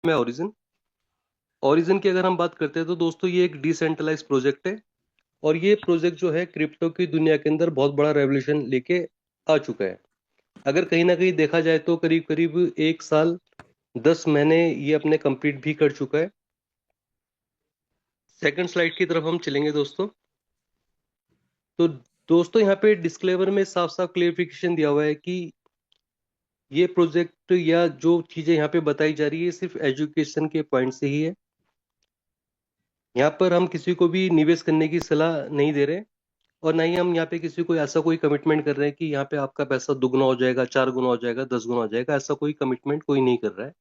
है origin. Origin की अगर हम बात करते हैं तो दोस्तों ये एक डिसेंट्रलाइज प्रोजेक्ट है और ये प्रोजेक्ट जो है क्रिप्टो की दुनिया के अंदर बहुत बड़ा रेवोल्यूशन लेके आ चुका है। अगर कहीं ना कहीं देखा जाए तो करीब करीब 1 साल 10 महीने ये अपने कंप्लीट भी कर चुका है। सेकंड स्लाइड की तरफ हम चलेंगे दोस्तों। तो दोस्तों यहाँ पे डिस्क्लेमर में साफ साफ क्लियरिफिकेशन दिया हुआ है कि ये प्रोजेक्ट या जो चीजें यहाँ पे बताई जा रही है सिर्फ एजुकेशन के पॉइंट से ही है। यहाँ पर हम किसी को भी निवेश करने की सलाह नहीं दे रहे और ना ही हम यहाँ पे किसी को ऐसा कोई कमिटमेंट कर रहे हैं कि यहाँ पे आपका पैसा दुगना हो जाएगा, 4 गुना हो जाएगा, 10 गुना हो जाएगा। ऐसा कोई कमिटमेंट कोई नहीं कर रहा है।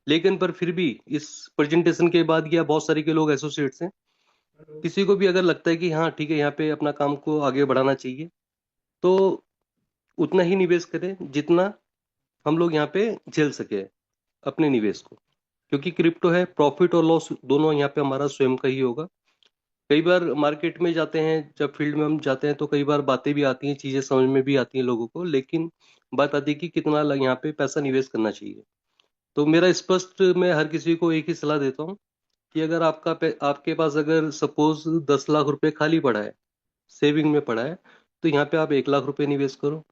लेकिन पर फिर भी इस प्रेजेंटेशन के बाद या बहुत सारे के लोग एसोसिएट्स हैं, किसी को भी अगर लगता है कि हाँ ठीक है यहाँ पे अपना काम को आगे बढ़ाना चाहिए तो उतना ही निवेश करें जितना हम लोग यहाँ पे झेल सके अपने निवेश को। क्योंकि क्रिप्टो है, प्रॉफिट और लॉस दोनों यहाँ पे हमारा स्वयं का ही होगा। कई बार मार्केट में जाते हैं, जब फील्ड में हम जाते हैं तो कई बार बातें भी आती हैं, चीजें समझ में भी आती हैं लोगों को, लेकिन बात आती है कि कितना यहाँ पे पैसा निवेश करना चाहिए। तो मेरा स्पष्ट, मैं हर किसी को एक ही सलाह देता हूँ कि अगर आपके पास अगर सपोज 10 लाख रुपए खाली पड़ा है, सेविंग में पड़ा है, तो यहाँ पे आप 1 लाख रुपए निवेश करो।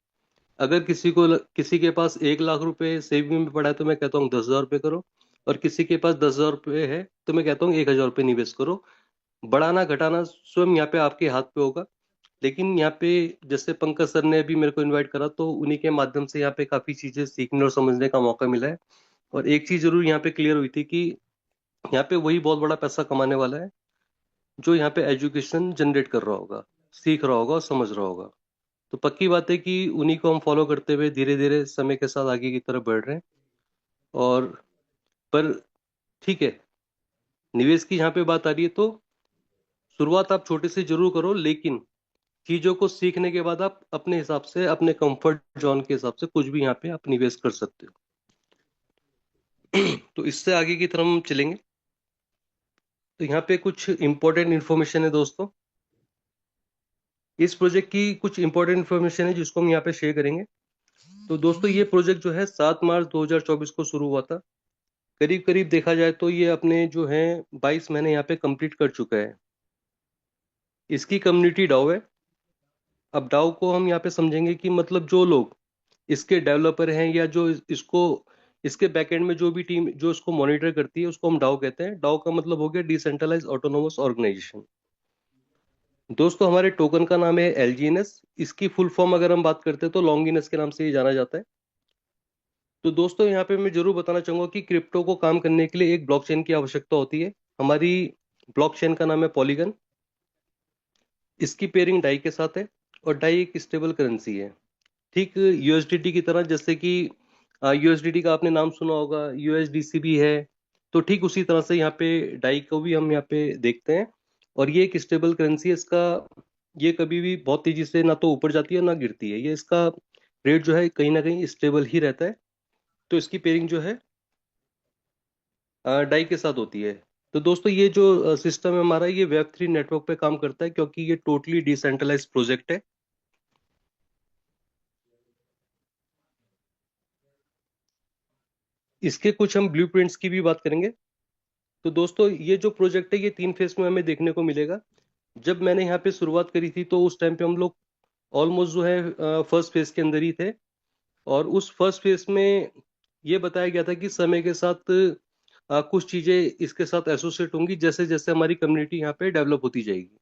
अगर किसी के पास 1 लाख रुपए सेविंग में पड़ा है तो मैं कहता हूँ 10,000 रुपये करो। और किसी के पास 10,000 रुपये है तो मैं कहता हूँ 1,000 रुपये निवेश करो। बढ़ाना घटाना स्वयं यहाँ पे आपके हाथ पे होगा। लेकिन यहाँ पे जैसे पंकज सर ने अभी मेरे को इनवाइट करा तो उन्हीं के माध्यम से यहाँ पे काफी चीजें सीखने और समझने का मौका मिला है। और एक चीज जरूर यहाँ पे क्लियर हुई थी कि यहाँ पे वही बहुत बड़ा पैसा कमाने वाला है जो यहाँ पे एजुकेशन जनरेट कर रहा होगा, सीख रहा होगा और समझ रहा होगा। तो पक्की बात है कि उन्हीं को हम फॉलो करते हुए धीरे धीरे समय के साथ आगे की तरफ बढ़ रहे हैं। और पर ठीक है, निवेश की यहाँ पे बात आ रही है तो शुरुआत आप छोटे से जरूर करो, लेकिन चीजों को सीखने के बाद आप अपने हिसाब से, अपने कंफर्ट जोन के हिसाब से कुछ भी यहाँ पे आप निवेश कर सकते हो। तो इससे आगे की तरफ हम चलेंगे। तो यहाँ पे कुछ इंपॉर्टेंट इन्फॉर्मेशन है दोस्तों। इस प्रोजेक्ट की कुछ इंपॉर्टेंट इन्फॉर्मेशन है जिसको हम यहाँ पे शेयर करेंगे। तो दोस्तों ये प्रोजेक्ट जो है 7 मार्च 2024 को शुरू हुआ था। करीब करीब देखा जाए तो ये अपने जो है 22 महीने यहाँ पे कंप्लीट कर चुका है। इसकी कम्युनिटी डाउ है। अब डाउ को हम यहाँ पे समझेंगे कि मतलब जो लोग इसके डेवलपर हैं या जो इसको, इसके बैकएंड में जो भी टीम जो इसको मॉनिटर करती है उसको हम डाउ कहते हैं। डाउ का मतलब हो गया डिसेंट्रलाइज ऑटोनोमस ऑर्गेनाइजेशन। दोस्तों हमारे टोकन का नाम है एलजीएनएस। इसकी फुल फॉर्म अगर हम बात करते हैं तो लॉन्गिनस के नाम से ये जाना जाता है। तो दोस्तों यहाँ पे मैं जरूर बताना चाहूंगा कि क्रिप्टो को काम करने के लिए एक ब्लॉकचेन की आवश्यकता होती है। हमारी ब्लॉकचेन का नाम है पॉलीगन। इसकी पेयरिंग डाई के साथ है और डाई एक स्टेबल करेंसी है, ठीक यूएसडीटी की तरह। जैसे कि यूएसडीटी का आपने नाम सुना होगा, यूएसडीसी भी है। तो ठीक उसी तरह से यहाँ पे डाई को भी हम यहाँ पे देखते हैं। और ये एक स्टेबल करेंसी है। इसका ये कभी भी बहुत तेजी से ना तो ऊपर जाती है ना गिरती है। ये इसका रेट जो है कहीं ना कहीं स्टेबल ही रहता है। तो इसकी पेयरिंग जो है डाई के साथ होती है। तो दोस्तों ये जो सिस्टम है हमारा, ये वेब 3 नेटवर्क पे काम करता है क्योंकि ये टोटली डिसेंट्रलाइज प्रोजेक्ट है। इसके कुछ हम ब्लूप्रिंट्स की भी बात करेंगे। तो दोस्तों ये जो प्रोजेक्ट है ये 3 फेज में हमें देखने को मिलेगा। जब मैंने यहाँ पे शुरुआत करी थी तो उस टाइम पे हम लोग ऑलमोस्ट जो है फर्स्ट फेज के अंदर ही थे। और उस फर्स्ट फेज में ये बताया गया था कि समय के साथ कुछ चीजें इसके साथ एसोसिएट होंगी जैसे जैसे हमारी कम्युनिटी यहाँ पे डेवलप होती जाएगी।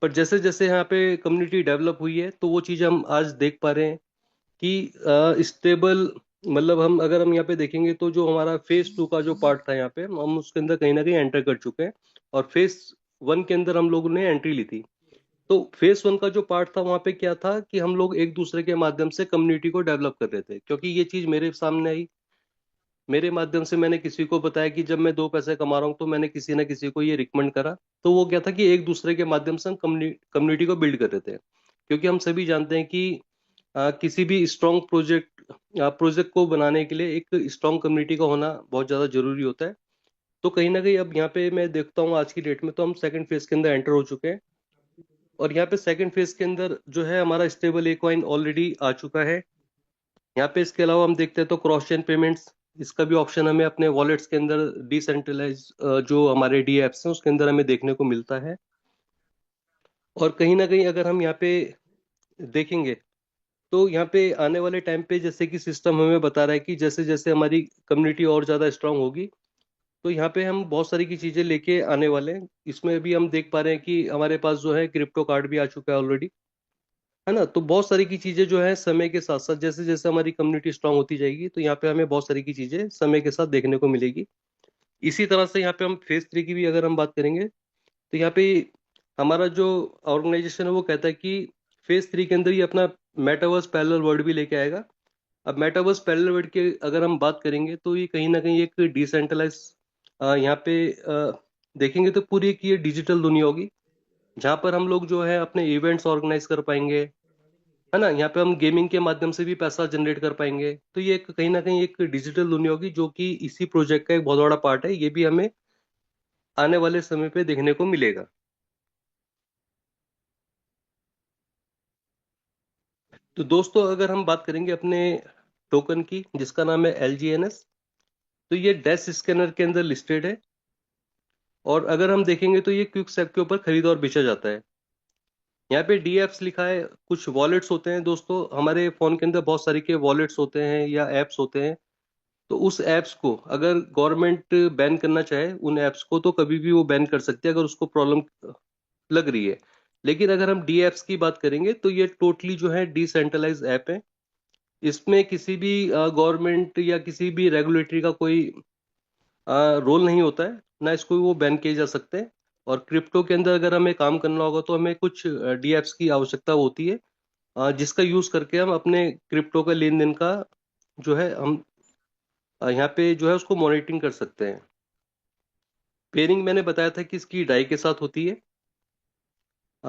पर जैसे जैसे यहाँ पे कम्युनिटी डेवलप हुई है तो वो चीजें हम आज देख पा रहे हैं कि स्टेबल, मतलब हम यहाँ पे देखेंगे तो जो हमारा फेज 2 का जो पार्ट था यहाँ पे हम उसके अंदर कहीं ना कहीं एंटर कर चुके हैं। और फेज 1 के अंदर हम लोगों ने एंट्री ली थी। तो फेज 1 का जो पार्ट था वहां पे क्या था कि हम लोग एक दूसरे के माध्यम से कम्युनिटी को डेवलप कर रहे थे, क्योंकि ये चीज मेरे सामने आई। मेरे माध्यम से मैंने किसी को बताया कि जब मैं 2 पैसे कमा रहा हूँ तो मैंने किसी ना किसी को ये रिकमेंड करा। तो वो क्या था कि एक दूसरे के माध्यम से हम कम्युनिटी को बिल्ड कर रहे थे। क्योंकि हम सभी जानते हैं कि किसी भी स्ट्रॉन्ग प्रोजेक्ट को बनाने के लिए एक स्ट्रॉन्ग कम्युनिटी का होना बहुत ज्यादा जरूरी होता है। तो कहीं ना कहीं अब यहाँ पे मैं देखता हूँ आज की डेट में तो हम सेकंड फेज के अंदर एंटर हो चुके हैं। और यहाँ पे सेकंड फेज के अंदर जो है हमारा स्टेबल ए कॉइन ऑलरेडी आ चुका है। यहाँ पे इसके अलावा हम देखते हैं तो क्रॉस चेन पेमेंट्स, इसका भी ऑप्शन हमें अपने वॉलेट्स के अंदर डिसेंट्रलाइज जो हमारे डी एप्स हैं उसके अंदर हमें देखने को मिलता है। और कहीं ना कहीं अगर हम यहाँ पे देखेंगे तो यहाँ पे आने वाले टाइम पे जैसे कि सिस्टम हमें बता रहा है कि जैसे जैसे हमारी कम्युनिटी और ज़्यादा स्ट्रांग होगी तो यहाँ पे हम बहुत सारी की चीज़ें लेके आने वाले हैं। इसमें भी हम देख पा रहे हैं कि हमारे पास जो है क्रिप्टो कार्ड भी आ चुका है ऑलरेडी, है ना। तो बहुत सारी की चीज़ें जो है समय के साथ साथ जैसे जैसे हमारी कम्युनिटी स्ट्रांग होती जाएगी तो यहाँ पे हमें बहुत सारी की चीज़ें समय के साथ देखने को मिलेगी। इसी तरह से यहाँ पे हम फेज 3 की भी अगर हम बात करेंगे तो यहाँ पे हमारा जो ऑर्गेनाइजेशन है वो कहता है कि फेज 3 के अंदर ही अपना मेटावर्स पैरेलल वर्ल्ड भी लेके आएगा। अब मेटावर्स पैरेलल वर्ल्ड की अगर हम बात करेंगे तो ये कहीं ना कहीं एक डिसेंट्रलाइज यहाँ पे देखेंगे तो पूरी एक ये डिजिटल दुनिया होगी जहाँ पर हम लोग जो है अपने इवेंट्स ऑर्गेनाइज कर पाएंगे, है ना। यहाँ पे हम गेमिंग के माध्यम से भी पैसा जनरेट कर पाएंगे। तो ये एक कहीं ना कहीं एक डिजिटल दुनिया होगी जो कि इसी प्रोजेक्ट का एक बहुत बड़ा पार्ट है। ये भी हमें आने वाले समय पे देखने को मिलेगा। तो दोस्तों अगर हम बात करेंगे अपने टोकन की जिसका नाम है LGNS, तो ये डैश स्कैनर के अंदर लिस्टेड है। और अगर हम देखेंगे तो ये क्विक के ऊपर खरीदा और बेचा जाता है। यहाँ पे डी एप्स लिखा है। कुछ वॉलेट्स होते हैं दोस्तों, हमारे फोन के अंदर बहुत सारे के वॉलेट्स होते हैं या एप्स होते हैं। तो उस एप्स को अगर गवर्नमेंट बैन करना चाहे उन एप्स को तो कभी भी वो बैन कर सकती है अगर उसको प्रॉब्लम लग रही है। लेकिन अगर हम डी एप्स की बात करेंगे तो ये टोटली जो है डिसेंट्रलाइज ऐप है। इसमें किसी भी गवर्नमेंट या किसी भी रेगुलेटरी का कोई रोल नहीं होता है, ना इसको वो बैन किए जा सकते हैं। और क्रिप्टो के अंदर अगर हमें काम करना होगा तो हमें कुछ डी एप्स की आवश्यकता होती है जिसका यूज करके हम अपने क्रिप्टो का लेन देन का जो है हम यहाँ पे जो है उसको मॉनिटरिंग कर सकते हैं। पेयरिंग मैंने बताया था कि इसकी डाई के साथ होती है।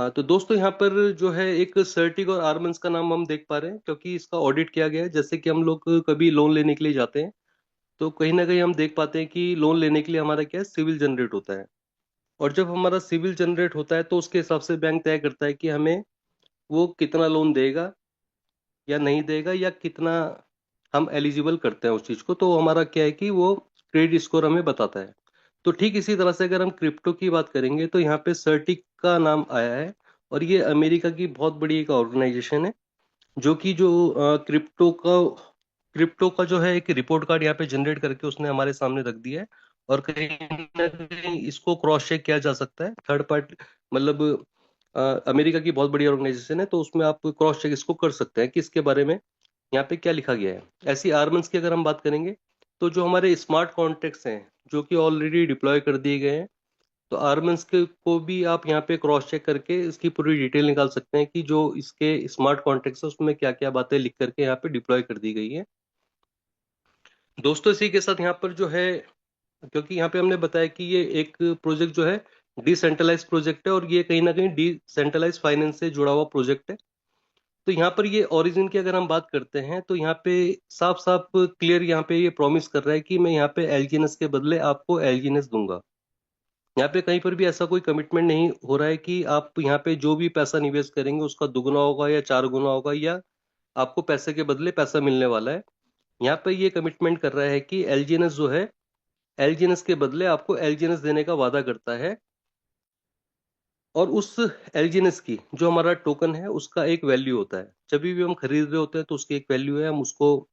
तो दोस्तों यहाँ पर जो है एक सर्टिक और आर्मन्स का नाम हम देख पा रहे हैं क्योंकि इसका ऑडिट किया गया है। जैसे कि हम लोग कभी लोन लेने के लिए जाते हैं तो कहीं ना कहीं हम देख पाते हैं कि लोन लेने के लिए हमारा क्या है, सिविल जनरेट होता है। और जब हमारा सिविल जनरेट होता है तो उसके हिसाब से बैंक तय करता है कि हमें वो कितना लोन देगा या नहीं देगा या कितना हम एलिजिबल करते हैं उस चीज को। तो हमारा क्या है कि वो क्रेडिट स्कोर हमें बताता है। तो ठीक इसी तरह से अगर हम क्रिप्टो की बात करेंगे तो यहाँ पे सर्टिक का नाम आया है। और ये अमेरिका की बहुत बड़ी एक ऑर्गेनाइजेशन है जो कि जो क्रिप्टो का जो है एक रिपोर्ट कार्ड यहाँ पे जनरेट करके उसने हमारे सामने रख दिया है। और कहीं ना कहीं इसको क्रॉस चेक किया जा सकता है थर्ड पार्टी, मतलब अमेरिका की बहुत बड़ी ऑर्गेनाइजेशन है तो उसमें आप क्रॉस चेक इसको कर सकते हैं कि इसके बारे में यहाँ पे क्या लिखा गया है। ऐसी आर्मन्स की अगर हम बात करेंगे तो जो हमारे स्मार्ट कॉन्ट्रैक्ट्स हैं जो कि ऑलरेडी डिप्लॉय कर दिए गए हैं, तो आर्मन्स के को भी आप यहाँ पे क्रॉस चेक करके इसकी पूरी डिटेल निकाल सकते हैं कि जो इसके स्मार्ट कॉन्ट्रैक्ट्स है उसमें क्या क्या बातें लिख करके यहाँ पे डिप्लॉय कर दी गई है। दोस्तों इसी के साथ यहाँ पर जो है, क्योंकि यहाँ पे हमने बताया कि ये एक प्रोजेक्ट जो है डिसेंट्रलाइज प्रोजेक्ट है और ये कहीं ना कहीं डिसेंट्रलाइज फाइनेंस से जुड़ा हुआ प्रोजेक्ट है। तो यहाँ पर ये ओरिजिन की अगर हम बात करते हैं तो यहाँ पे साफ साफ क्लियर यहाँ पे ये प्रॉमिस कर रहा है कि मैं यहाँ पे एलजीएनएस के बदले आपको एलजीएनएस दूंगा। यहाँ पे कहीं पर भी ऐसा कोई कमिटमेंट नहीं हो रहा है कि आप यहाँ पे जो भी पैसा निवेश करेंगे उसका दुगना होगा या 4 गुना होगा या आपको पैसे के बदले पैसा मिलने वाला है। यहाँ पे ये कमिटमेंट कर रहा है कि एलजीएनएस जो है एलजीएनएस के बदले आपको एलजीएनएस देने का वादा करता है। और उस एलजीएनएस की जो हमारा टोकन है उसका एक वैल्यू होता है। जब भी हम खरीद रहे होते हैं तो उसकी एक वैल्यू है, हम उसको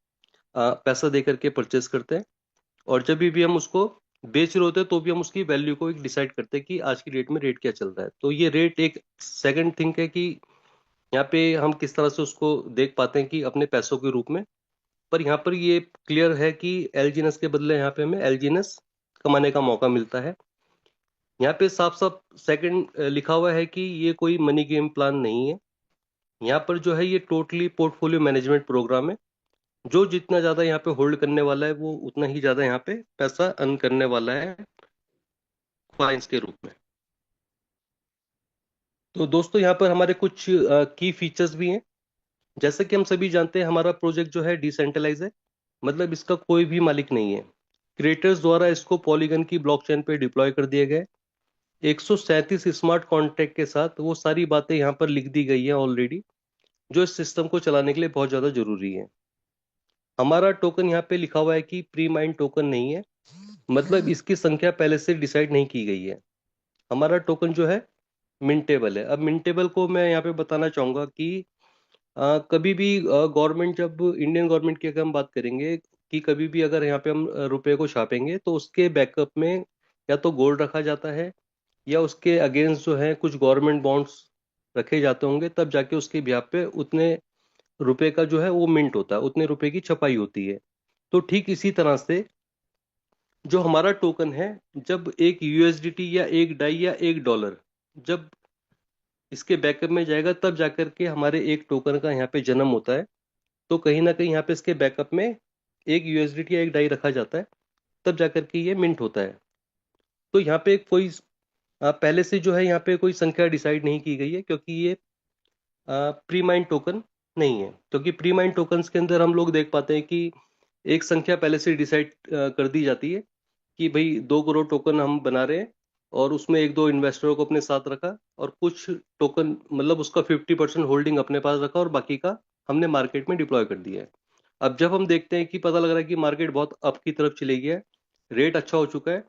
पैसा दे करके परचेस करते हैं। और जब भी हम उसको बेच रहे होते हैं तो भी हम उसकी वैल्यू को एक डिसाइड करते हैं कि आज की डेट में रेट क्या चल रहा है। तो ये रेट एक सेकंड थिंग है कि यहाँ पे हम किस तरह से उसको देख पाते हैं कि अपने पैसों के रूप में। पर यहाँ पर ये क्लियर है कि एलजीएनएस के बदले यहाँ पे हमें एलजीएनएस कमाने का मौका मिलता है। यहाँ पे साफ साफ सेकंड लिखा हुआ है कि ये कोई मनी गेम प्लान नहीं है। यहाँ पर जो है ये टोटली पोर्टफोलियो मैनेजमेंट प्रोग्राम है। जो जितना ज्यादा यहाँ पे होल्ड करने वाला है वो उतना ही ज्यादा यहाँ पे पैसा अर्न करने वाला है क्लाइंट्स के रूप में। तो दोस्तों यहाँ पर हमारे कुछ की फीचर्स भी हैं। जैसे कि हम सभी जानते हैं हमारा प्रोजेक्ट जो है डिसेंट्रलाइज है, मतलब इसका कोई भी मालिक नहीं है। क्रिएटर्स द्वारा इसको पॉलीगन की ब्लॉकचेन पे डिप्लॉय कर दिए गए 137 स्मार्ट कॉन्ट्रैक्ट के साथ। वो सारी बातें यहाँ पर लिख दी गई हैं ऑलरेडी जो इस सिस्टम को चलाने के लिए बहुत ज्यादा जरूरी है। हमारा टोकन यहाँ पे लिखा हुआ है कि प्री माइंड टोकन नहीं है, मतलब इसकी संख्या पहले से डिसाइड नहीं की गई है। हमारा टोकन जो है मिंटेबल है। अब मिंटेबल को मैं यहाँ पे बताना चाहूंगा कि कभी भी गवर्नमेंट, जब इंडियन गवर्नमेंट की अगर हम बात करेंगे कि कभी भी अगर यहाँ पे हम रुपए को छापेंगे तो उसके बैकअप में या तो गोल्ड रखा जाता है या उसके अगेंस्ट जो है कुछ गवर्नमेंट बॉन्ड्स रखे जाते होंगे, तब जाके उसके ब्याह पे उतने रुपए का जो है वो मिंट होता है, उतने रुपए की छपाई होती है। तो ठीक इसी तरह से जो हमारा टोकन है, जब एक यूएसडीटी या एक डाई या एक डॉलर जब इसके बैकअप में जाएगा तब जाकर के हमारे एक टोकन का यहाँ पे जन्म होता है। तो कहीं ना कहीं यहाँ पे इसके बैकअप में एक यूएसडीटी या एक डाई रखा जाता है, तब जाकर के ये मिंट होता है। तो यहाँ पे कोई पहले से जो है यहाँ पे कोई संख्या डिसाइड नहीं की गई है, क्योंकि ये प्री माइंड टोकन नहीं है। क्योंकि प्री माइंड टोकन्स के अंदर हम लोग देख पाते हैं कि एक संख्या पहले से डिसाइड कर दी जाती है कि भाई 2 करोड़ टोकन हम बना रहे हैं, और उसमें एक दो इन्वेस्टरों को अपने साथ रखा और कुछ टोकन मतलब उसका 50% होल्डिंग अपने पास रखा और बाकी का हमने मार्केट में डिप्लॉय कर दिया है। अब जब हम देखते हैं कि पता लग रहा है कि मार्केट बहुत अप की तरफ चली गई है, रेट अच्छा हो चुका है,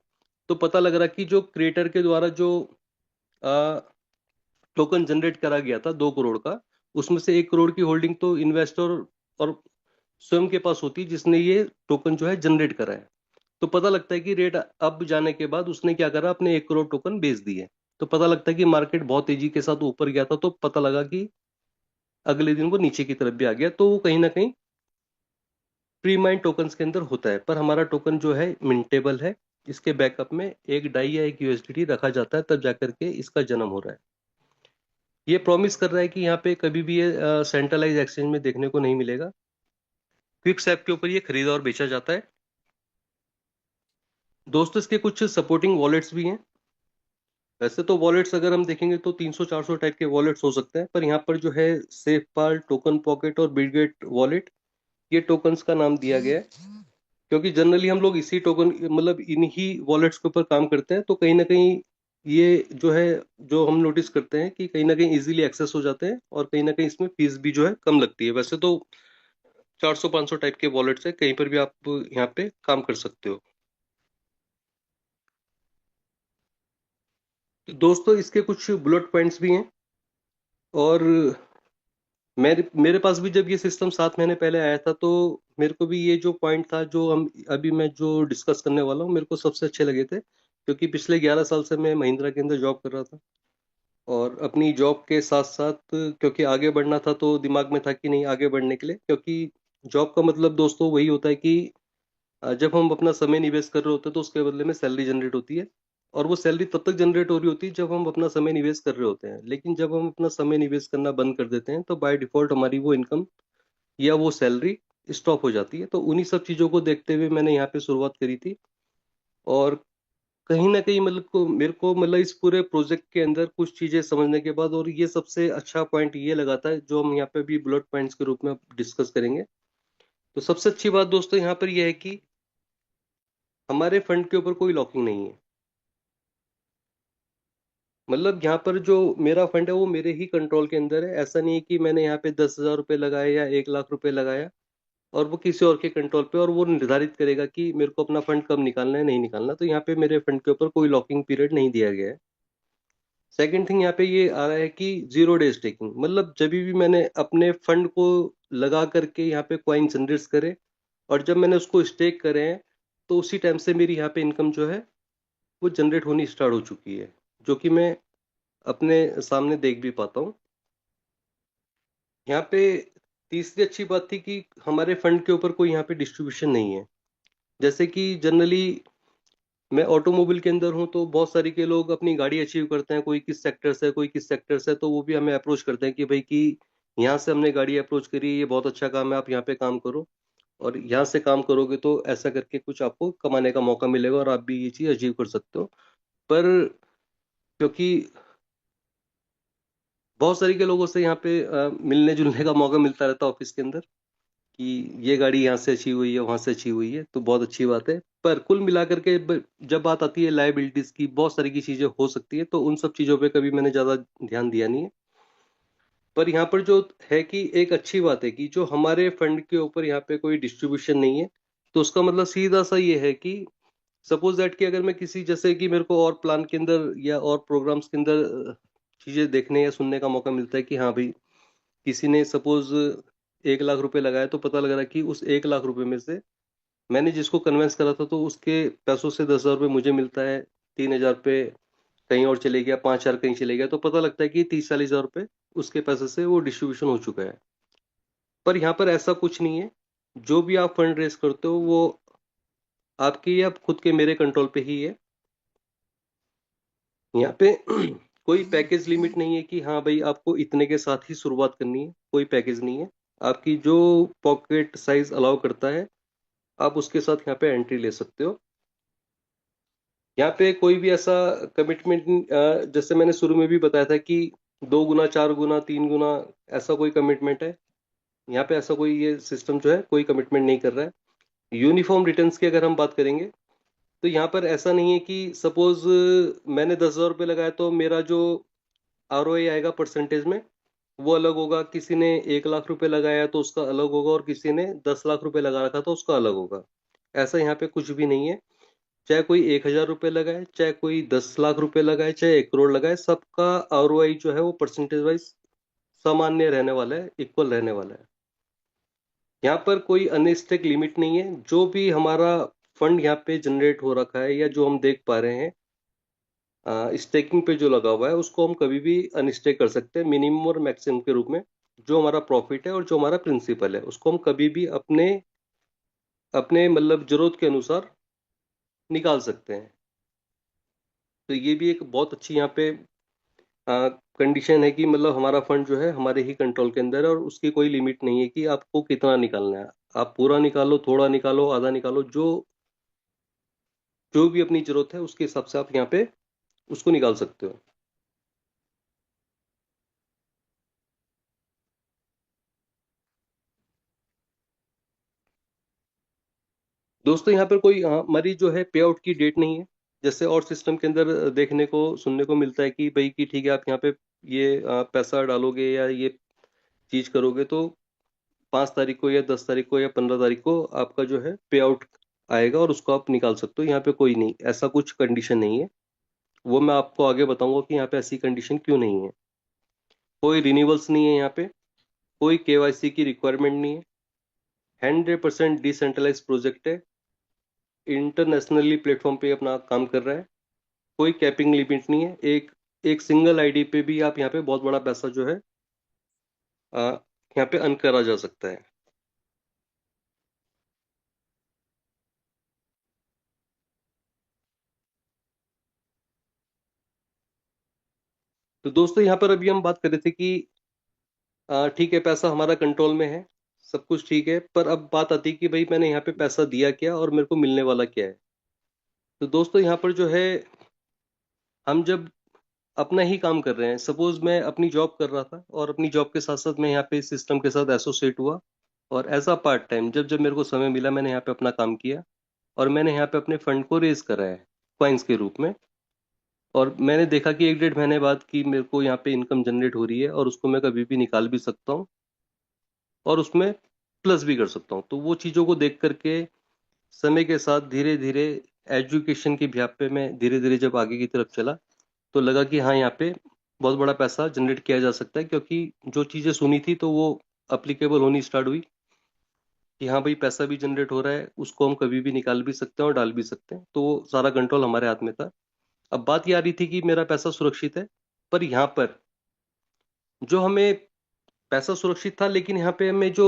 तो पता लग रहा है कि जो क्रिएटर के द्वारा जो टोकन जनरेट करा गया था 2 करोड़ का, उसमें से 1 करोड़ की होल्डिंग तो इन्वेस्टर और स्वयं के पास होती है जिसने ये टोकन जो है जनरेट करा है। तो पता लगता है कि रेट अप जाने के बाद उसने क्या करा, अपने 1 करोड़ टोकन बेच दिए। तो पता लगता है कि मार्केट बहुत तेजी के साथ ऊपर गया था, तो पता लगा कि अगले दिन वो नीचे की तरफ भी आ गया। तो वो कहीं ना कहीं प्री माइंड टोकन्स के अंदर होता है, पर हमारा टोकन जो है मिंटेबल है। इसके बैकअप में एक डाई या एक यूएसडीटी रखा जाता है, तब जाकर के इसका जन्म हो रहा है। ये प्रॉमिस कर रहा है कि यहाँ पे कभी भी ये सेंट्रलाइज एक्सचेंज में देखने को नहीं मिलेगा। क्विक्स ऐप के ऊपर ये खरीदा और बेचा जाता है। दोस्तों इसके कुछ सपोर्टिंग वॉलेट्स भी हैं। वैसे तो वॉलेट्स अगर हम देखेंगे तो 300-400 टाइप के वॉलेट्स हो सकते हैं, पर यहाँ पर जो है सेफ पाल, टोकन पॉकेट और बिटगेट वॉलेट, ये टोकन्स का नाम दिया गया है। क्योंकि जनरली हम लोग इसी टोकन मतलब इन्हीं वॉलेट्स के ऊपर काम करते हैं, तो कहीं ना कहीं ये जो है, जो हम नोटिस करते हैं कि कहीं ना कहीं इजीली एक्सेस हो जाते हैं और कहीं ना कहीं इसमें फीस भी जो है कम लगती है। वैसे तो 400-500 टाइप के वॉलेट्स है, कहीं पर भी आप यहाँ पे काम कर सकते हो। तो दोस्तों इसके कुछ बुलेट पॉइंट्स भी हैं। और मेरे मेरे पास भी जब ये सिस्टम 7 महीने पहले आया था, तो मेरे को भी ये जो पॉइंट था जो हम अभी मैं जो डिस्कस करने वाला हूँ, मेरे को सबसे अच्छे लगे थे। क्योंकि पिछले 11 साल से मैं महिंद्रा के अंदर जॉब कर रहा था, और अपनी जॉब के साथ साथ क्योंकि आगे बढ़ना था तो दिमाग में था कि नहीं आगे बढ़ने के लिए, क्योंकि जॉब का मतलब दोस्तों वही होता है कि जब हम अपना समय निवेश कर रहे होते हैं तो उसके बदले में सैलरी जनरेट होती है। और वो सैलरी तब तक जनरेट हो रही होती है जब हम अपना समय निवेश कर रहे होते हैं, लेकिन जब हम अपना समय निवेश करना बंद कर देते हैं तो बाय डिफॉल्ट हमारी वो इनकम या वो सैलरी स्टॉप हो जाती है। तो उन्हीं सब चीजों को देखते हुए मैंने यहाँ पे शुरुआत करी थी। और कहीं ना कहीं मतलब को मेरे को मतलब इस पूरे प्रोजेक्ट के अंदर कुछ चीजें समझने के बाद, और ये सबसे अच्छा पॉइंट ये लगा था जो हम यहाँ पे भी बुलेट पॉइंट्स के रूप में डिस्कस करेंगे। तो सबसे अच्छी बात दोस्तों यहाँ पर यह है कि हमारे फंड के ऊपर कोई लॉकिंग नहीं है। मतलब यहाँ पर जो मेरा फंड है वो मेरे ही कंट्रोल के अंदर है। ऐसा नहीं है कि मैंने यहाँ पे 10,000 रुपये लगाए या 1 लाख रुपए लगाया और वो किसी और के कंट्रोल पे, और वो निर्धारित करेगा कि मेरे को अपना फंड कब निकालना है नहीं निकालना। तो यहाँ पे मेरे फंड के ऊपर कोई लॉकिंग पीरियड नहीं दिया गया है। सेकंड थिंग यहाँ पे ये आ रहा है कि 0 डे स्टेकिंग, मतलब जब भी मैंने अपने फंड को लगा करके यहाँ पे कॉइन जनरेट करे और जब मैंने उसको स्टेक करे हैं, तो उसी टाइम से मेरी यहाँ पे इनकम जो है वो जनरेट होनी स्टार्ट हो चुकी है, जो कि मैं अपने सामने देख भी पाता हूँ। यहाँ पे तीसरी अच्छी बात थी कि हमारे फंड के ऊपर कोई यहाँ पे डिस्ट्रीब्यूशन नहीं है। जैसे कि जनरली मैं ऑटोमोबाइल के अंदर हूँ तो बहुत सारी के लोग अपनी गाड़ी अचीव करते हैं, कोई किस सेक्टर से कोई किस सेक्टर से, तो वो भी हमें अप्रोच करते हैं कि भाई कि यहाँ से हमने गाड़ी अप्रोच करी, ये बहुत अच्छा काम है, आप यहाँ पे काम करो और यहाँ से काम करोगे तो ऐसा करके कुछ आपको कमाने का मौका मिलेगा और आप भी ये चीज अचीव कर सकते हो। पर क्योंकि बहुत सारी के लोगों से यहाँ पे मिलने जुलने का मौका मिलता रहता है ऑफिस के अंदर कि ये गाड़ी यहाँ से अच्छी हुई है, वहां से अच्छी हुई है, तो बहुत अच्छी बात है। पर कुल मिलाकर के जब बात आती है लाइबिलिटीज की, बहुत सारी की चीजें हो सकती है, तो उन सब चीजों पे कभी मैंने ज्यादा ध्यान दिया नहीं है। पर यहाँ पर जो है कि एक अच्छी बात है कि जो हमारे फंड के ऊपर यहाँ पे कोई डिस्ट्रीब्यूशन नहीं है, तो उसका मतलब सीधा सा ये है कि सपोज दैट कि अगर मैं किसी जैसे कि मेरे को और प्लान के अंदर या और प्रोग्राम्स के अंदर चीजें देखने या सुनने का मौका मिलता है कि हाँ भाई किसी ने सपोज 1 लाख रुपए लगाया, तो पता लग रहा है कि उस 1 लाख रुपए में से मैंने जिसको कन्वेंस करा था तो उसके पैसों से 10,000 रुपये मुझे मिलता है, 3,000 रुपये कहीं और चले गया, 5,000 कहीं चले गया, तो पता लगता है कि 30-40 हजार रुपये उसके पैसे से वो डिस्ट्रीब्यूशन हो चुका है। पर यहाँ पर ऐसा कुछ नहीं है। जो भी आप फंड रेज करते हो वो आपके या खुद के मेरे कंट्रोल पे ही है। यहाँ पे कोई पैकेज लिमिट नहीं है कि हाँ भाई आपको इतने के साथ ही शुरुआत करनी है, कोई पैकेज नहीं है। आपकी जो पॉकेट साइज अलाउ करता है आप उसके साथ यहाँ पे एंट्री ले सकते हो। यहाँ पे कोई भी ऐसा कमिटमेंट, जैसे मैंने शुरू में भी बताया था कि 2 गुना, 4 गुना, 3 गुना, ऐसा कोई कमिटमेंट है यहाँ पे? ऐसा कोई ये सिस्टम जो है कोई कमिटमेंट नहीं कर रहा है। यूनिफॉर्म रिटर्न्स की अगर हम बात करेंगे तो यहाँ पर ऐसा नहीं है कि सपोज मैंने 10,000 रुपये लगाया तो मेरा जो ROI आएगा परसेंटेज में वो अलग होगा, किसी ने 1 लाख रुपए लगाया तो उसका अलग होगा, और किसी ने 10 लाख रुपए लगा रखा तो उसका अलग होगा। ऐसा यहाँ पे कुछ भी नहीं है। चाहे कोई 1,000 रुपए लगाए, चाहे कोई 10 लाख रुपए लगाए, चाहे 1 करोड़ लगाए, सबका ROI जो है वो परसेंटेज वाइज सामान्य रहने वाला है, इक्वल रहने वाला है। यहाँ पर कोई अनस्टेक लिमिट नहीं है। जो भी हमारा फंड यहाँ पे जनरेट हो रखा है या जो हम देख पा रहे हैं स्टेकिंग पे जो लगा हुआ है, उसको हम कभी भी अनस्टेक कर सकते हैं मिनिमम और मैक्सिमम के रूप में। जो हमारा प्रॉफिट है और जो हमारा प्रिंसिपल है उसको हम कभी भी अपने अपने मतलब जरूरत के अनुसार निकाल सकते हैं। तो ये भी एक बहुत अच्छी यहाँ पे कंडीशन है कि मतलब हमारा फंड जो है हमारे ही कंट्रोल के अंदर है, और उसकी कोई लिमिट नहीं है कि आपको कितना निकालना है। आप पूरा निकालो, थोड़ा निकालो, आधा निकालो, जो जो भी अपनी जरूरत है उसके हिसाब से आप यहाँ पे उसको निकाल सकते हो। दोस्तों यहाँ पर कोई हमारी जो है पे आउट की डेट नहीं है। जैसे और सिस्टम के अंदर देखने को सुनने को मिलता है कि भाई कि ठीक है आप यहाँ पे ये पैसा डालोगे या ये चीज करोगे तो 5 तारीख को या 10 तारीख को या 15 तारीख को आपका जो है पे आउट आएगा और उसको आप निकाल सकते हो। यहाँ पे कोई नहीं, ऐसा कुछ कंडीशन नहीं है। वो मैं आपको आगे बताऊंगा कि यहाँ पे ऐसी कंडीशन क्यों नहीं है। कोई रिन्यूअल्स नहीं है यहाँ पे, कोई KYC की रिक्वायरमेंट नहीं है। 100% डिसेंट्रलाइज प्रोजेक्ट है, इंटरनेशनली प्लेटफॉर्म पे अपना काम कर रहा है। कोई कैपिंग लिमिट नहीं है। एक एक सिंगल आईडी पे भी आप यहाँ पे बहुत बड़ा पैसा जो है यहाँ पे अर्न करा जा सकता है। तो दोस्तों यहाँ पर अभी हम बात कर रहे थे कि ठीक है पैसा हमारा कंट्रोल में है, सब कुछ ठीक है, पर अब बात आती है कि भाई मैंने यहाँ पे पैसा दिया क्या और मेरे को मिलने वाला क्या है। तो दोस्तों यहाँ पर जो है हम जब अपना ही काम कर रहे हैं, सपोज मैं अपनी जॉब कर रहा था और अपनी जॉब के साथ साथ मैं यहाँ पे इस सिस्टम के साथ एसोसिएट हुआ, और एज अ पार्ट टाइम जब जब मेरे को समय मिला मैंने यहाँ पे अपना काम किया, और मैंने यहाँ पे अपने फंड को रेज करा है कॉइन्स के रूप में। और मैंने देखा कि 1-1.5 महीने बाद कि मेरे को यहाँ पे इनकम जनरेट हो रही है और उसको मैं कभी भी निकाल भी सकता हूँ और उसमें प्लस भी कर सकता हूँ। तो वो चीज़ों को देख करके समय के साथ धीरे धीरे एजुकेशन की भ्याप पे मैं धीरे धीरे जब आगे की तरफ चला तो लगा कि हाँ यहाँ पे बहुत बड़ा पैसा जनरेट किया जा सकता है, क्योंकि जो चीज़ें सुनी थी तो वो अप्लीकेबल होनी स्टार्ट हुई कि हाँ भाई पैसा भी जनरेट हो रहा है, उसको हम कभी भी निकाल भी सकते हैं और डाल भी सकते हैं, तो वो सारा कंट्रोल हमारे हाथ में था। अब बात ये आ रही थी कि मेरा पैसा सुरक्षित है, पर यहाँ पर जो हमें पैसा सुरक्षित था लेकिन यहाँ पे हमें जो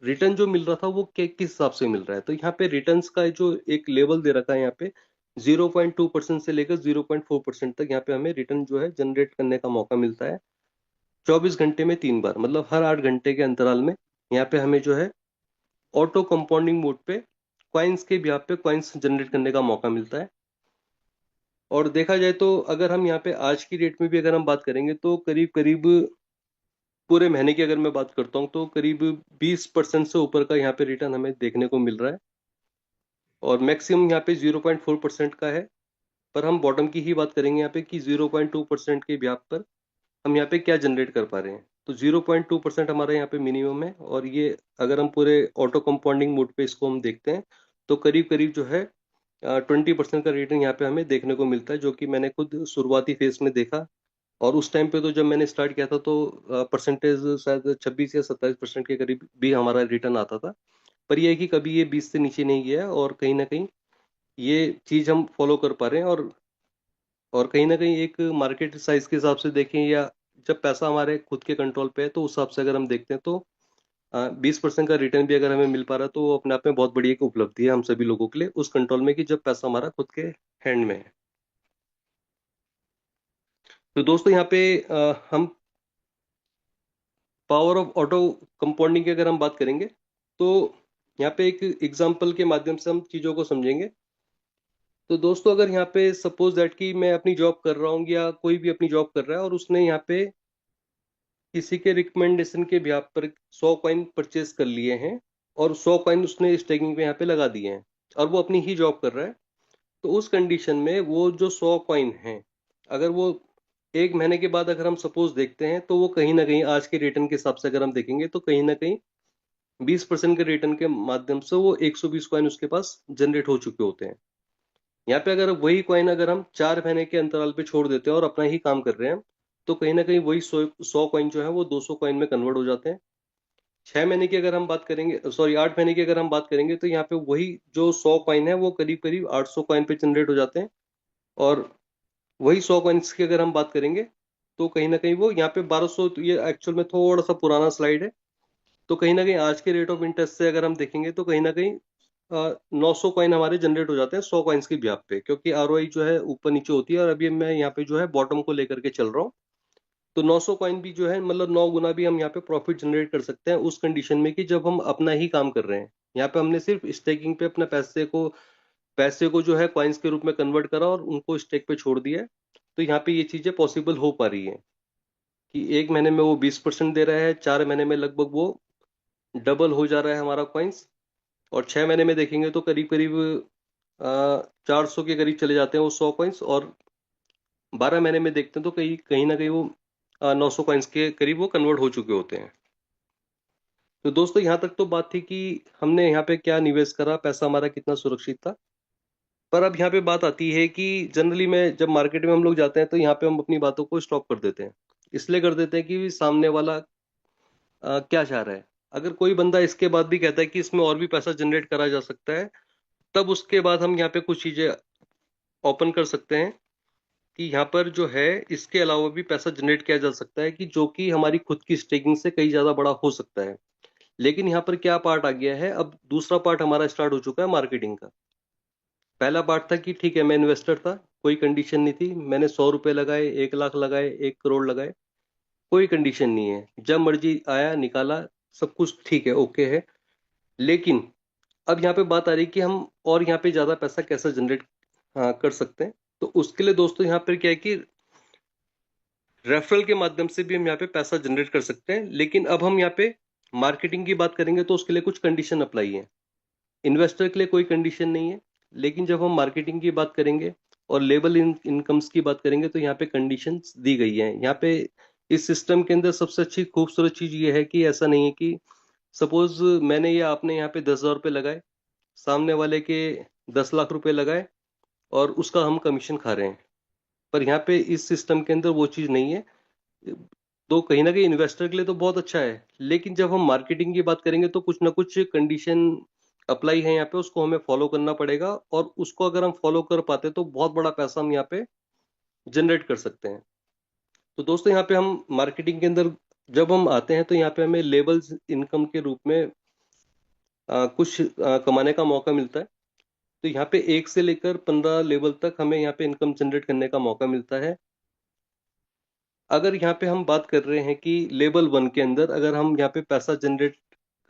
रिटर्न जो मिल रहा था वो किस हिसाब से मिल रहा है, तो यहाँ पे रिटर्न्स का जो एक लेवल दे रखा है यहाँ पे 0.2% से लेकर 0.4% तक यहाँ पे हमें रिटर्न जो है जनरेट करने का मौका मिलता है 24 घंटे में 3 बार, मतलब हर 8 घंटे के अंतराल में यहाँ पे हमें जो है ऑटो कंपाउंडिंग मोड पे क्वाइंस के भी पे क्वाइंस जनरेट करने का मौका मिलता है। और देखा जाए तो अगर हम यहाँ पे आज की डेट में भी अगर हम बात करेंगे तो करीब करीब पूरे महीने की अगर मैं बात करता हूँ तो करीब 20% से ऊपर का यहाँ पे रिटर्न हमें देखने को मिल रहा है, और मैक्सिमम यहाँ पे 0.4% का है। पर हम बॉटम की ही बात करेंगे यहाँ पे कि 0.2% के ब्याज पर हम यहाँ पे क्या जनरेट कर पा रहे हैं। तो 0.2% हमारा यहाँ पे मिनिमम है। और ये अगर हम पूरे ऑटो कंपाउंडिंग मोड पे इसको हम देखते हैं तो करीब करीब जो है 20% का रिटर्न यहाँ पे हमें देखने को मिलता है, जो कि मैंने खुद शुरुआती फेज में देखा। और उस टाइम पे तो जब मैंने स्टार्ट किया था तो परसेंटेज शायद 26 या 27% के करीब भी हमारा रिटर्न आता था। पर यह है कि कभी ये 20 से नीचे नहीं गया है, और कहीं ना कहीं ये चीज हम फॉलो कर पा रहे हैं। और कहीं ना कहीं एक मार्केट साइज के हिसाब से देखें, या जब पैसा हमारे खुद के कंट्रोल पे है तो उस हिसाब से अगर हम देखते हैं तो 20% का रिटर्न भी अगर हमें मिल पा रहा है तो वो अपने आप में बहुत बड़ी एक उपलब्धि है हम सभी लोगों के लिए उस कंट्रोल में, कि जब पैसा हमारा खुद के हैंड में है। तो दोस्तों यहाँ पे हम पावर ऑफ ऑटो कंपाउंडिंग की अगर हम बात करेंगे तो यहाँ पे एक एग्जांपल के माध्यम से हम चीजों को समझेंगे। तो दोस्तों अगर यहाँ पे सपोज दैट कि मैं अपनी जॉब कर रहा हूँ या कोई भी अपनी जॉब कर रहा है, और उसने यहाँ पे किसी के रिकमेंडेशन के ब्याह पर 100 कॉइन परचेज कर लिए हैं, और 100 कॉइन उसने स्टेकिंग पे यहाँ पे लगा दिए हैं, और वो अपनी ही जॉब कर रहा है। तो उस कंडीशन में वो जो 100 कॉइन हैं, अगर वो 1 महीने के बाद अगर हम सपोज देखते हैं तो वो कहीं ना कहीं आज के रिटर्न के हिसाब से अगर हम देखेंगे तो कहीं ना कहीं 20% के रिटर्न के माध्यम से वो 120 कॉइन उसके पास जनरेट हो चुके होते हैं। यहाँ पे अगर वही कॉइन अगर हम 4 महीने के अंतराल पे छोड़ देते हैं और अपना ही काम कर रहे हैं, तो कहीं ना कहीं वही 100 कॉइन जो है वो 200 कॉइन में कन्वर्ट हो जाते हैं। 6 महीने की अगर हम बात करेंगे, सॉरी 8 महीने की अगर हम बात करेंगे, तो यहाँ पे वही जो 100 कॉइन है वो करीब करीब 800 कॉइन पे जनरेट हो जाते हैं। और वही 100 कॉइन्स की अगर हम बात करेंगे तो कहीं ना कहीं वो यहाँ पे 1200, तो ये एक्चुअल में थोड़ा सा पुराना स्लाइड है। तो कहीं ना कहीं आज के रेट ऑफ इंटरेस्ट से अगर हम देखेंगे तो कहीं ना कहीं 900 कॉइन हमारे जनरेट हो जाते हैं 100 कॉइन्स की ब्याज पे, क्योंकि आरओआई जो है ऊपर नीचे होती है। और अभी मैं यहाँ पे जो है बॉटम को लेकर के चल रहा हूँ। तो 900 कॉइन भी जो है मतलब 9 गुना भी हम यहाँ पे प्रॉफिट जनरेट कर सकते हैं उस कंडीशन में कि जब हम अपना ही काम कर रहे हैं। यहाँ पे हमने सिर्फ स्टेकिंग पे अपने पैसे को जो है कॉइन्स के रूप में कन्वर्ट करा और उनको स्टेक पे छोड़ दिया है। तो यहाँ पे ये चीजें पॉसिबल हो पा रही है कि 1 महीने में वो 20% दे रहा है, 4 महीने में लगभग वो डबल हो जा रहा है हमारा कॉइन्स। और 6 महीने में देखेंगे तो करीब करीब 400 के करीब चले जाते हैं वो 100 कॉइन्स। और 12 महीने में देखते हैं तो कहीं कहीं ना कहीं वो 900 कॉइन्स के करीब वो कन्वर्ट हो चुके होते हैं। तो दोस्तों यहाँ तक तो बात थी कि हमने यहाँ पे क्या निवेश करा, पैसा हमारा कितना सुरक्षित था। पर अब यहाँ पे बात आती है कि जनरली में जब मार्केट में हम लोग जाते हैं तो यहाँ पे हम अपनी बातों को स्टॉप कर देते हैं। इसलिए कर देते हैं कि सामने वाला क्या चाह रहा है। अगर कोई बंदा इसके बाद भी कहता है कि इसमें और भी पैसा जनरेट करा जा सकता है, तब उसके बाद हम यहाँ पे कुछ चीजें ओपन कर सकते हैं कि यहाँ पर जो है इसके अलावा भी पैसा जनरेट किया जा सकता है, कि जो कि हमारी खुद की स्टेकिंग से कहीं ज्यादा बड़ा हो सकता है। लेकिन यहाँ पर क्या पार्ट आ गया है, अब दूसरा पार्ट हमारा स्टार्ट हो चुका है मार्केटिंग का। पहला पार्ट था कि ठीक है मैं इन्वेस्टर था, कोई कंडीशन नहीं थी, मैंने 100 रुपए लगाए, 1 लाख लगाए, 1 करोड़ लगाए, कोई कंडीशन नहीं है, जब मर्जी आया निकाला, सब कुछ ठीक है, ओके है। लेकिन अब यहाँ पे बात आ रही है कि हम और यहाँ पे ज्यादा पैसा कैसे जनरेट कर सकते हैं। तो उसके लिए दोस्तों यहाँ पर क्या है कि रेफरल के माध्यम से भी हम यहाँ पे पैसा जनरेट कर सकते हैं। लेकिन अब हम यहाँ पे मार्केटिंग की बात करेंगे तो उसके लिए कुछ कंडीशन अप्लाई है। इन्वेस्टर के लिए कोई कंडीशन नहीं है। लेकिन जब हम मार्केटिंग की बात करेंगे और लेबल इनकम्स की बात करेंगे तो यहाँ पे कंडीशंस दी गई हैं। यहाँ पे इस सिस्टम के अंदर सबसे अच्छी खूबसूरत चीज ये है कि ऐसा नहीं है कि सपोज मैंने या आपने यहाँ पे 10,000 रुपये लगाए, सामने वाले के 10 लाख रुपए लगाए, और उसका हम कमीशन खा रहे हैं। पर यहाँ पे इस सिस्टम के अंदर वो चीज नहीं है। तो कहीं ना कहीं इन्वेस्टर के लिए तो बहुत अच्छा है, लेकिन जब हम मार्केटिंग की बात करेंगे तो कुछ ना कुछ कंडीशन अप्लाई है यहाँ पे, उसको हमें फॉलो करना पड़ेगा। और उसको अगर हम फॉलो कर पाते तो बहुत बड़ा पैसा हम यहाँ पे जनरेट कर सकते हैं। तो दोस्तों यहाँ पे हम मार्केटिंग के अंदर जब हम आते हैं तो यहाँ पे हमें लेवल्स इनकम के रूप में कुछ कमाने का मौका मिलता है। तो यहाँ पे 1 से लेकर 15 लेवल तक हमें यहाँ पे इनकम जनरेट करने का मौका मिलता है। अगर यहाँ पे हम बात कर रहे हैं कि लेवल 1 के अंदर अगर हम यहाँ पे पैसा जनरेट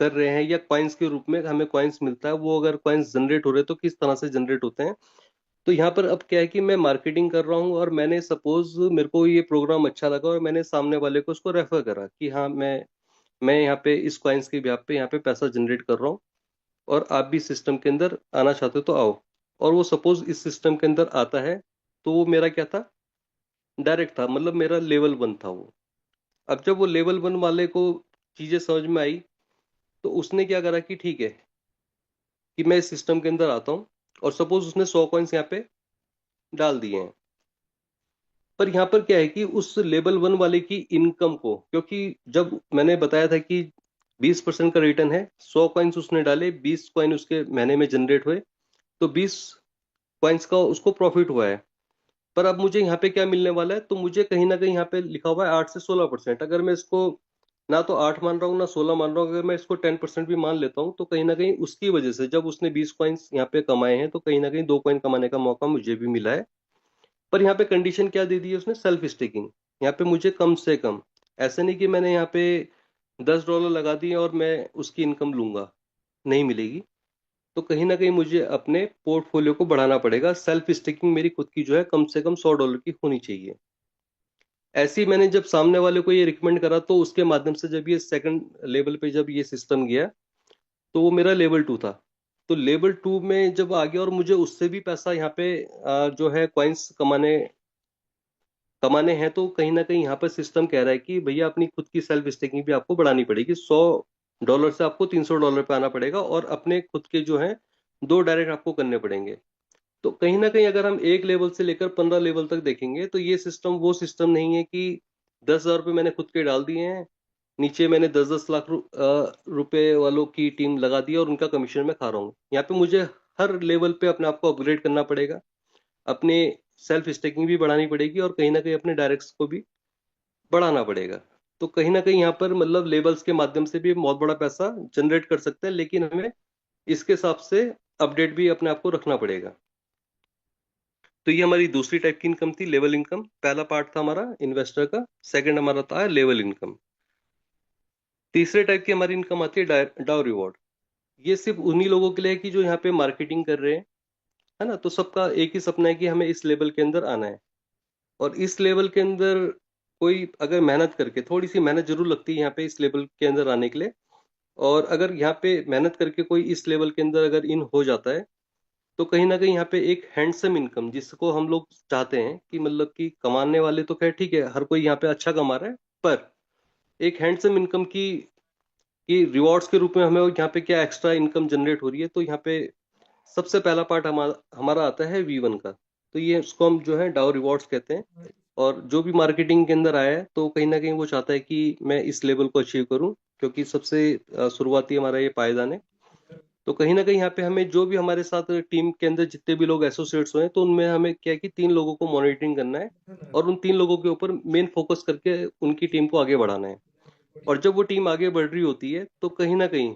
कर रहे हैं या कॉइन्स के रूप में हमें कॉइन्स मिलता है, वो अगर कॉइन्स जनरेट हो रहे हैं तो किस तरह से जनरेट होते हैं। तो यहाँ पर अब क्या है कि मैं मार्केटिंग कर रहा हूँ और मैंने सपोज मेरे को ये प्रोग्राम अच्छा लगा और मैंने सामने वाले को उसको रेफर करा कि हाँ मैं यहाँ पे इस कॉइन्स के ब्याज पे यहाँ पे पैसा जनरेट कर रहा हूँ, और आप भी सिस्टम के अंदर आना चाहते हो तो आओ। और वो सपोज इस सिस्टम के अंदर आता है, तो वो मेरा क्या था, डायरेक्ट था, मतलब मेरा लेवल 1 था वो। अब जब वो लेवल 1 वाले को चीजें समझ में आई, तो उसने क्या करा कि ठीक है कि मैं इस सिस्टम के अंदर आता हूँ, और सपोज उसने 100 कॉइन्स यहाँ पे डाल दिए हैं। पर यहाँ पर क्या है कि उस लेवल 1 वाले की इनकम को, क्योंकि जब मैंने बताया था कि 20% का रिटर्न है, 100 कॉइन्स उसने डाले, 20 कॉइन उसके महीने में जनरेट हुए, तो 20 कॉइन्स का उसको प्रॉफिट हुआ है। पर अब मुझे यहाँ पे क्या मिलने वाला है, तो मुझे कहीं ना कहीं यहाँ पे लिखा हुआ है 8 से 16%। अगर मैं इसको ना तो 8 मान रहा हूँ ना 16 मान रहा हूँ, अगर मैं इसको 10% भी मान लेता हूँ, तो कहीं ना कहीं उसकी वजह से जब उसने 20 कॉइन्स यहाँ पे कमाए हैं, तो कहीं ना कहीं 2 कॉइन कमाने का मौका मुझे भी मिला है। पर यहाँ पे कंडीशन क्या दे दी है उसने, सेल्फ स्टेकिंग। यहाँ पे मुझे कम से कम, ऐसे नहीं कि मैंने यहाँ पे $10 लगा दिए और मैं उसकी इनकम लूंगा, नहीं मिलेगी। तो कहीं ना कहीं मुझे अपने पोर्टफोलियो को बढ़ाना पड़ेगा। सेल्फ स्टेकिंग मेरी खुद की जो है कम से कम $100 की होनी चाहिए। ऐसे ही मैंने जब सामने वाले को ये रिकमेंड करा, तो उसके माध्यम से जब ये सेकंड लेवल पे जब ये सिस्टम गया, तो वो मेरा लेवल 2 था। तो लेवल 2 में जब आ गया और मुझे उससे भी पैसा यहाँ पे जो है कॉइन्स कमाने कमाने हैं, तो कहीं ना कहीं यहाँ पर सिस्टम कह रहा है कि भैया अपनी खुद की सेल्फ स्टेकिंग भी आपको बढ़ानी पड़ेगी। $100 से आपको $300 पे आना पड़ेगा, और अपने खुद के जो है दो डायरेक्ट आपको करने पड़ेंगे। तो कहीं ना कहीं अगर हम एक लेवल से लेकर 15 लेवल तक देखेंगे, तो ये सिस्टम वो सिस्टम नहीं है कि 10,000 रुपये मैंने खुद के डाल दिए हैं, नीचे मैंने 10-10 लाख रुपए वालों की टीम लगा दी और उनका कमीशन मैं खा रहा हूँ। यहाँ पे मुझे हर लेवल पे अपने आप को अपग्रेड करना पड़ेगा, अपने सेल्फ स्टेकिंग भी बढ़ानी पड़ेगी, और कहीं ना कहीं अपने डायरेक्ट्स को भी बढ़ाना पड़ेगा। तो कहीं ना कहीं यहाँ पर मतलब लेवल्स के माध्यम से भी हम बहुत बड़ा पैसा जनरेट कर सकते हैं, लेकिन हमें इसके हिसाब से अपडेट भी अपने आप को रखना पड़ेगा। तो ये हमारी दूसरी टाइप की इनकम थी, लेवल इनकम। पहला पार्ट था हमारा इन्वेस्टर का, सेकंड हमारा था लेवल इनकम। तीसरे टाइप की हमारी इनकम आती है डाउ रिवॉर्ड। ये सिर्फ उन्हीं लोगों के लिए है कि जो यहाँ पे मार्केटिंग कर रहे हैं, है ना। तो सबका एक ही सपना है कि हमें इस लेवल के अंदर आना है, और इस लेवल के अंदर कोई अगर मेहनत करके, थोड़ी सी मेहनत जरूर लगती है यहाँ पे इस लेवल के अंदर आने के लिए, और अगर यहाँ पे मेहनत करके कोई इस लेवल के अंदर अगर इन हो जाता है, तो कहीं ना कहीं यहाँ पे एक हैंडसम इनकम, जिसको हम लोग चाहते हैं कि मतलब कि कमाने वाले तो खैर ठीक है, हर कोई यहाँ पे अच्छा कमा रहा है, पर एक हैंडसम इनकम की कि रिवॉर्ड्स के रूप में हमें यहाँ पे क्या एक्स्ट्रा इनकम जनरेट हो रही है। तो यहाँ पे सबसे पहला पार्ट हमारा हमारा आता है V1 का। तो ये उसको हम जो है डाउ रिवॉर्ड्स कहते हैं। और जो भी मार्केटिंग के अंदर आया है, तो कहीं ना कहीं वो चाहता है कि मैं इस लेवल को अचीव करूं, क्योंकि सबसे शुरुआती हमारा ये पायदान है। तो कहीं ना कहीं यहाँ पे हमें जो भी हमारे साथ टीम के अंदर जितने भी लोग एसोसिएट्स हुए हैं, तो उनमें हमें क्या है कि 3 लोगों को मॉनिटरिंग करना है, और उन 3 लोगों के ऊपर मेन फोकस करके उनकी टीम को आगे बढ़ाना है। और जब वो टीम आगे बढ़ रही होती है, तो कहीं ना कहीं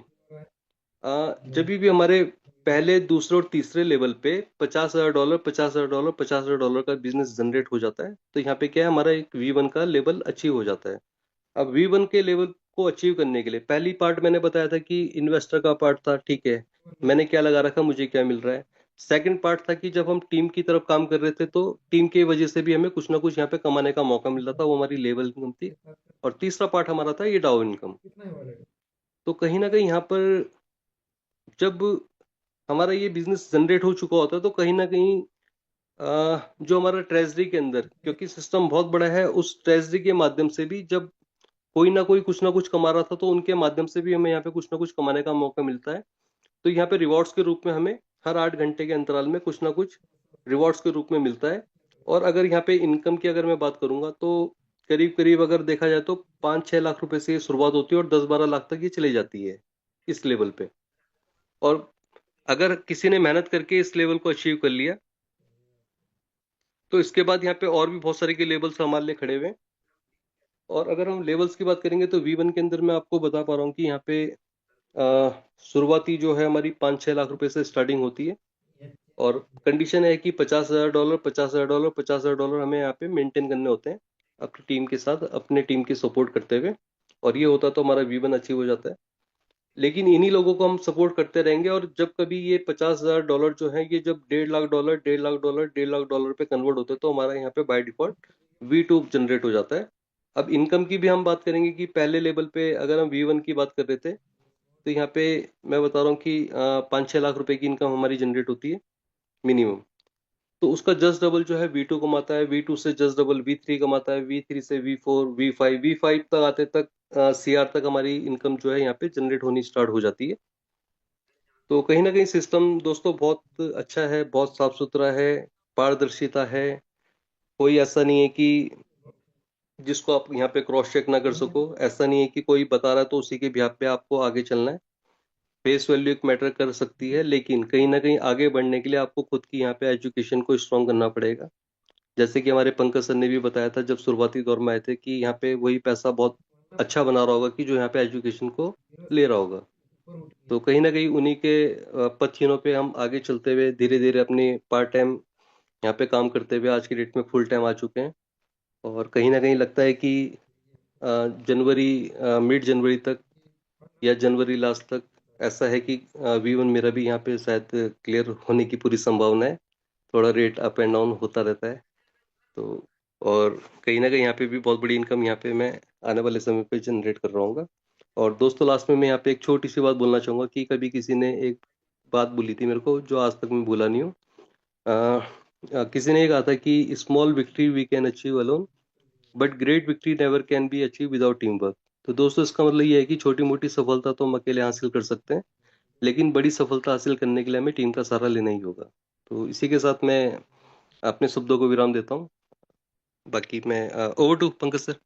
जब भी हमारे पहले दूसरे और तीसरे लेवल पे $50,000 $50,000 $50,000 का बिजनेस जनरेट हो जाता है, तो यहाँ पे क्या है, हमारा एक V1 का लेवल अचीव हो जाता है। अब V1 के लेवल को अचीव करने के लिए पहली पार्ट मैंने बताया था कि इन्वेस्टर का पार्ट था, ठीक है, मैंने क्या लगा रखा, मुझे क्या मिल रहा है। सेकंड पार्ट था कि जब हम टीम की तरफ काम कर रहे थे, तो टीम की वजह से भी हमें कुछ ना कुछ यहाँ पे कमाने का मौका मिल रहा था, वो हमारी लेवल इनकम थी। और तीसरा पार्ट हमारा था ये डाउ इनकम। तो कहीं ना कहीं यहाँ पर जब हमारा ये बिजनेस जनरेट हो चुका होता है, तो कहीं ना कहीं जो हमारा ट्रेजरी के अंदर, क्योंकि सिस्टम बहुत बड़ा है, उस ट्रेजरी के माध्यम से भी जब कोई ना कोई कुछ ना कुछ कमा रहा था, तो उनके माध्यम से भी हमें यहाँ पे कुछ ना कुछ कमाने का मौका मिलता है। तो यहाँ पे रिवॉर्ड्स के रूप में हमें हर 8 घंटे के अंतराल में कुछ ना कुछ रिवॉर्ड्स के रूप में मिलता है। और अगर यहाँ पे इनकम की अगर मैं बात करूंगा, तो करीब करीब अगर देखा जाए तो 5-6 लाख रुपए से ये शुरुआत होती है, और 10-12 लाख तक ये चली जाती है इस लेवल पे। और अगर किसी ने मेहनत करके इस लेवल को अचीव कर लिया, तो इसके बाद यहाँ पे और भी बहुत सारे के लेवल्स हमारे लिए खड़े हुए हैं। और अगर हम लेवल्स की बात करेंगे, तो V1 के अंदर मैं आपको बता पा रहा हूँ कि यहाँ पे शुरुआती जो है हमारी 5-6 लाख रुपए से स्टार्टिंग होती है। और कंडीशन है कि $50,000 $50,000 $50,000 हमें यहाँ पे मेंटेन करने होते हैं, अपनी टीम के साथ, अपने टीम की सपोर्ट करते हुए। और ये होता तो हमारा V1 अचीव हो जाता है। लेकिन इन्हीं लोगों को हम सपोर्ट करते रहेंगे, और जब कभी ये $50,000 जो है, ये जब $1.5 लाख $1.5 पे कन्वर्ट होते हैं, तो हमारा यहाँ पे बाय डिफॉल्ट V2 जनरेट हो जाता है। अब इनकम की भी हम बात करेंगे कि पहले लेवल पे अगर हम V1 की बात कर रहे थे, तो यहाँ पे मैं बता रहा हूँ कि 5-6 लाख रुपए की इनकम हमारी जनरेट होती है मिनिमम। तो उसका जस्ट डबल जो है V2 कमाता है, V2 से जस्ट डबल V3 कमाता है, V3 से V4, V5 तक आते तक CR तक हमारी इनकम जो है यहाँ पे जनरेट होनी स्टार्ट हो जाती है। तो कहीं ना कहीं सिस्टम दोस्तों बहुत अच्छा है, बहुत साफ सुथरा है, पारदर्शिता है। कोई ऐसा नहीं है कि जिसको आप यहाँ पे क्रॉस चेक ना कर सको। ऐसा नहीं है कि कोई बता रहा है तो उसी के बिहाफ पे आपको आगे चलना है। फेस वैल्यू एक मैटर कर सकती है, लेकिन कहीं ना कहीं आगे बढ़ने के लिए आपको खुद की यहाँ पे एजुकेशन को स्ट्रॉन्ग करना पड़ेगा। जैसे कि हमारे पंकज सर ने भी बताया था जब शुरुआती दौर में आए थे कि यहाँ पे वही पैसा बहुत अच्छा बना रहा होगा कि जो यहाँ पे एजुकेशन को ले रहा होगा। तो कहीं ना कहीं उन्हीं के पथ्यनों पे हम आगे चलते हुए धीरे धीरे अपने पार्ट टाइम यहाँ पे काम करते हुए आज की डेट में फुल टाइम आ चुके हैं। और कहीं ना कहीं लगता है कि जनवरी, मिड जनवरी तक या जनवरी लास्ट तक ऐसा है कि V1 मेरा भी यहाँ पे शायद क्लियर होने की पूरी संभावना है। थोड़ा रेट अप एंड डाउन होता रहता है। तो और कहीं ना कहीं यहाँ पे भी बहुत बड़ी इनकम यहाँ पे मैं आने वाले समय पे जनरेट कर रहा हूँ। और दोस्तों लास्ट में मैं यहाँ पे एक छोटी सी बात बोलना चाहूंगा कि कभी किसी ने एक बात बोली थी मेरे को जो आज तक मैं भूला नहीं हूँ। किसी ने ये कहा था कि small victory we can achieve alone, but great victory never can be achieve without team work. तो दोस्तों इसका मतलब ये है कि छोटी मोटी सफलता तो हम अकेले हासिल कर सकते हैं, लेकिन बड़ी सफलता हासिल करने के लिए हमें टीम का सहारा लेना ही होगा। तो इसी के साथ मैं अपने शब्दों को विराम देता हूँ। बाकी मैं over to Pankaj sir.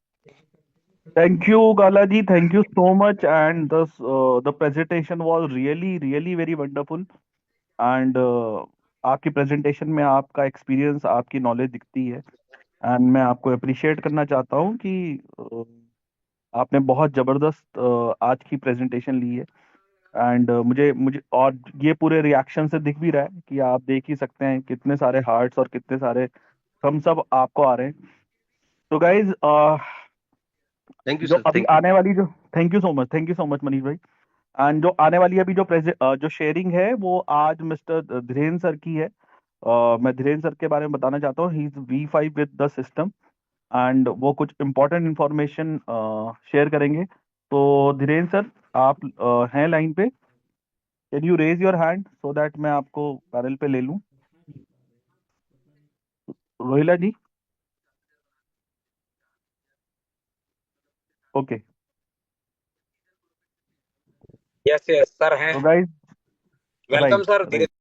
Thank you, Galaji. Thank you so much. And the presentation was really, really very wonderful. And आपकी प्रेजेंटेशन में आपका एक्सपीरियंस, आपकी नॉलेज दिखती है। एंड मैं आपको अप्रिशिएट करना चाहता हूँ कि आपने बहुत जबरदस्त आज की प्रेजेंटेशन ली है। एंड मुझे मुझे और ये पूरे रिएक्शन से दिख भी रहा है कि आप देख ही सकते हैं कितने सारे हार्ट्स और कितने सारे थम्स अप आपको आ रहे हैं। तो गाइज, थैंक यू जो सर, अभी थैंक यू। आने वाली जो thank you so much, thank you so much Manish भाई। एंड जो आने वाली अभी जो शेयरिंग है वो आज मिस्टर धीरेन्द्र सर की है। मैं धीरेन्द्र सर के बारे में बताना चाहता हूँ। He is V5 with the system. And वो कुछ इंपॉर्टेंट इंफॉर्मेशन शेयर करेंगे। तो धीरेन्द्र सर, आप हैं लाइन पे? Can you raise your hand so that मैं आपको पैनल पे ले लूं? Rohila ji. Okay. Yes yes sir हैं। तो गाइज, वेलकम राइट सर। धीरे राइट